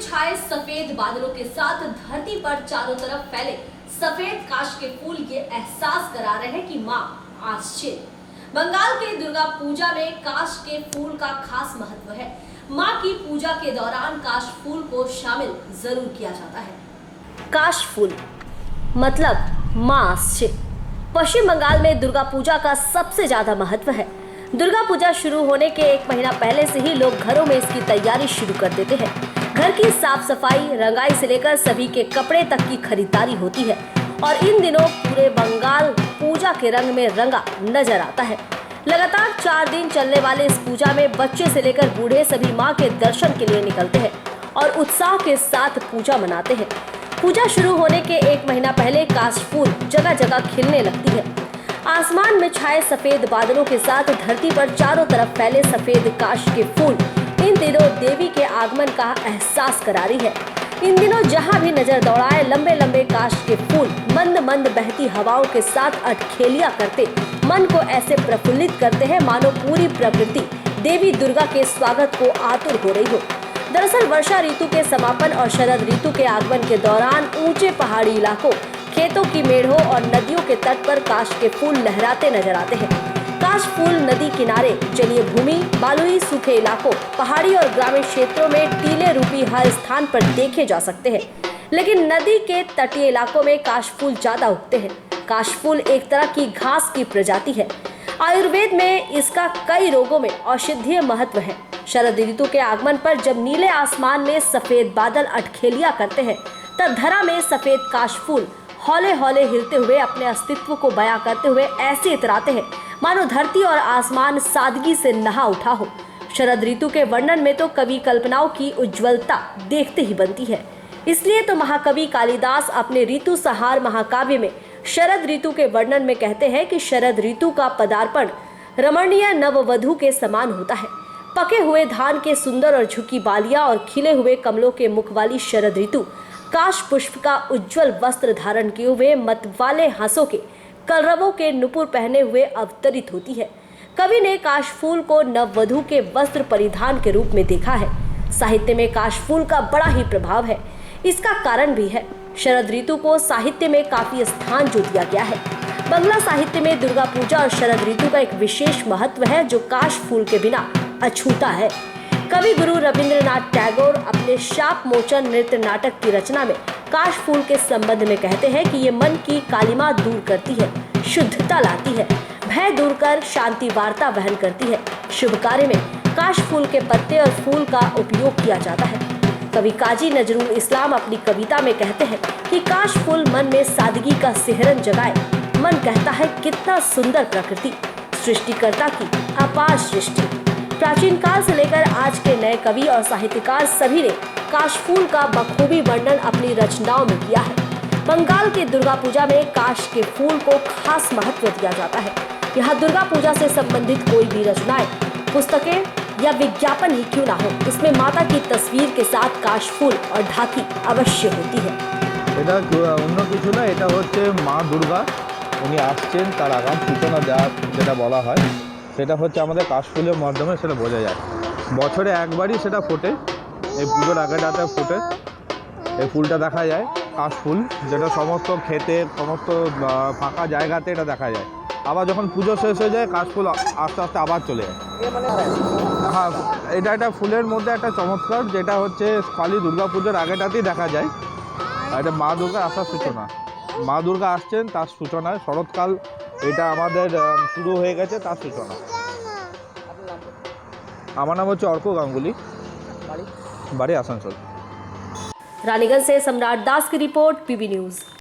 में छाए सफेद बादलों के साथ धरती पर चारों तरफ फैले सफेद काश के फूल ये एहसास करा रहे हैं कि माँ आश्चर्य। बंगाल के दुर्गा पूजा में काश के फूल का खास महत्व है। माँ की पूजा के दौरान काश फूल को शामिल जरूर किया जाता है। काश फूल मतलब माँ आश्चर्य। पश्चिम बंगाल में दुर्गा पूजा का सबसे ज्यादा महत्व है। दुर्गा पूजा शुरू होने के एक महीना पहले से ही लोग घरों में इसकी तैयारी शुरू कर देते हैं। घर की साफ सफाई, रंगाई से लेकर सभी के कपड़े तक की खरीदारी होती है और इन दिनों पूरे बंगाल पूजा के रंग में रंगा नजर आता है। लगातार 4 दिन चलने वाले इस पूजा में बच्चे से लेकर बूढ़े सभी मां के दर्शन के लिए निकलते हैं और उत्साह के साथ पूजा मनाते हैं। पूजा शुरू होने के एक महीना पहले काश फूल जगह जगह खिलने लगती है। आसमान में छाए सफेद बादलों के साथ धरती पर चारों तरफ फैले सफेद काश के फूल इन दिनों देवी के आगमन का एहसास करा रही है। इन दिनों जहां भी नजर दौड़ाए लंबे लंबे काश के फूल मंद मंद बहती हवाओं के साथ अटखेलियां करते मन को ऐसे प्रफुल्लित करते हैं मानो पूरी प्रकृति देवी दुर्गा के स्वागत को आतुर हो रही हो। दरअसल वर्षा ऋतु के समापन और शरद ऋतु के आगमन के दौरान ऊंचे पहाड़ी इलाकों, खेतों की मेढ़ों और नदियों के तट पर काश के फूल लहराते नजर आते हैं। काश फूल नदी किनारे, जलीय भूमि, बालुई सूखे इलाकों, पहाड़ी और ग्रामीण क्षेत्रों में टीले रूपी हर स्थान पर देखे जा सकते हैं। लेकिन नदी के तटीय इलाकों में काश फूल ज्यादा उगते हैं। काश फूल एक तरह की घास की प्रजाति है। आयुर्वेद में इसका कई रोगों में औषधीय महत्व है। शरद ऋतु के आगमन पर जब नीले आसमान में सफेद बादल अटखेलियां करते हैं तब धरा में सफेद काश फूल हौले हौले हिलते हुए अपने अस्तित्व को बयां करते हुए ऐसे इतराते हैं मानो धरती और आसमान सादगी से नहा उठा हो। शरद ऋतु के वर्णन में तो कवि कल्पनाओं की उज्ज्वलता देखते ही बनती है। इसलिए तो महाकवि कालिदास अपने ऋतु संहार महाकाव्य में शरद ऋतु के वर्णन में कहते हैं कि शरद ऋतु का पदार्पण रमणीय नववधू के समान होता है। पके हुए धान के सुंदर और झुकी बालियां और खिले हुए कमलों के मुख वाली शरद ऋतु काश पुष्प का उज्जवल वस्त्र धारण किए हुए मतवाले हाथों के कलरवों के नुपुर पहने हुए अवतरित होती है। कवि ने काश फूल को नववधू के वस्त्र परिधान के रूप में देखा है। साहित्य में काश फूल का बड़ा ही प्रभाव है। इसका कारण भी है। शरद ऋतु को साहित्य में काफी स्थान जो दिया गया है। बंगला साहित्य में दुर्गा पूजा और शरद ऋतु का एक विशेष महत्व है जो काश फूल के बिना अछूता है। कवि गुरु रविंद्रनाथ टैगोर अपने शाप मोचन नृत्य नाटक की रचना में काश फूल के संबंध में कहते हैं कि ये मन की कालिमा दूर करती है, शुद्धता लाती है, भय दूर कर शांति वार्ता वहन करती है। शुभ कार्य में काश फूल के पत्ते और फूल का उपयोग किया जाता है। कवि काजी नजरुल इस्लाम अपनी कविता में कहते हैं कि काश फूल मन में सादगी का सिहरन जगाए। मन कहता है कितना सुंदर प्रकृति, सृष्टिकर्ता की अपार सृष्टि। प्राचीन काल से लेकर आज के नए कवि और साहित्यकार सभी ने काश फूल का बखूबी वर्णन अपनी रचनाओं में किया है। बंगाल के दुर्गा पूजा में काश के फूल को खास महत्व दिया जाता है। यहाँ दुर्गा पूजा से संबंधित कोई भी रचनाएं, पुस्तकें या विज्ञापन ही क्यों ना हो, इसमें माता की तस्वीर के साथ काश फूल और ढाकी अवश्य होती है। এটা অন্য কিছু না, এটা হচ্ছে মা দুর্গা উনি আসছেন তার আগাম সূচনা যেটা বলা হয় সেটা হচ্ছে আমাদের কাশফুলের মাধ্যমে সেটা বোঝা যায়। বছরে একবারই সেটা ফোটে, এই পুজোর আগেটাতে ফোটে। এই ফুলটা দেখা যায় কাশফুল, যেটা সমস্ত ক্ষেতে সমস্ত ফাঁকা জায়গাতে এটা দেখা যায়। আবার যখন পুজো শেষ হয়ে যায় কাশফুল আস্তে আস্তে আবার চলে যায়। হ্যাঁ, এটা একটা ফুলের মধ্যে একটা চমৎকার, যেটা হচ্ছে খালি দুর্গা পুজোর আগেটাতেই দেখা যায়। এটা মা দুর্গার আসার সূচনা। মা দুর্গা আসছেন তার সূচনা, শরৎকাল এটা আমাদের শুরু হয়ে গেছে তার সূচনা। আমার নাম হচ্ছে अर्क गांगुली, बाड़ी आसनसोल। रानीगंज से सम्राट दास की रिपोर्ट, पीबी न्यूज।